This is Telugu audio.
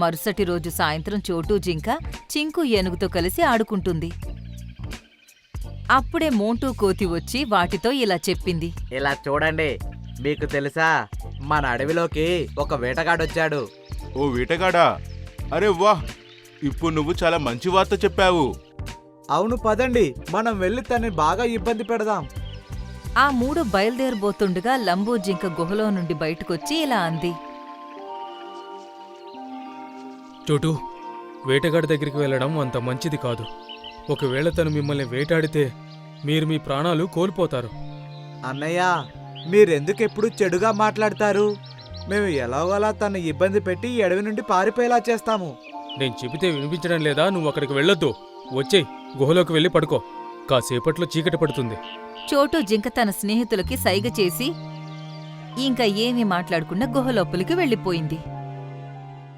మరుసటి రోజు సాయంత్రం చోటు జింక చింకు ఏనుగుతో కలిసి ఆడుకుంటుంది. అప్పుడే మోంటూ కోతి వచ్చి వాటితో ఇలా చెప్పింది. ఇలా చూడండి, మీకు తెలుసా, మన అడవిలోకి ఒక వేటగాడొచ్చాడు. ఓ వేటగాడా? అరే వాహ్, ఇప్పుడు నువ్వు చాలా మంచి వార్త చెప్పావు. అవును, పదండి, మనం వెళ్ళి తనని బాగా ఇబ్బంది పెడదాం. ఆ మూడు బయలుదేరబోతుండగా లంబూ జింక గుహలో నుండి బయటకొచ్చి ఇలా అంది. చోటు, వేటగాడి దగ్గరికి వెళ్ళడం అంత మంచిది కాదు. ఒకవేళ తను మిమ్మల్ని వేటాడితే మీరు మీ ప్రాణాలు కోల్పోతారు. అన్నయ్య, మీరెందుకెప్పుడు చెడుగా మాట్లాడతారు? మేము ఎలాగోలా తను ఇబ్బంది పెట్టి ఈ అడవి నుండి పారిపోయేలా చేస్తాము. నేను చెబితే వినిపించడం లేదా? నువ్వు అక్కడికి వెళ్ళొద్దు. వచ్చేయ్, గుహలోకి వెళ్ళి పడుకో. కాసేపట్లో చీకటి పడుతుంది. చోటు జింక తన స్నేహితులకి సైగ చేసి ఇంకా ఏమీ మాట్లాడకుండా గుహ లోపలికి వెళ్ళిపోయింది.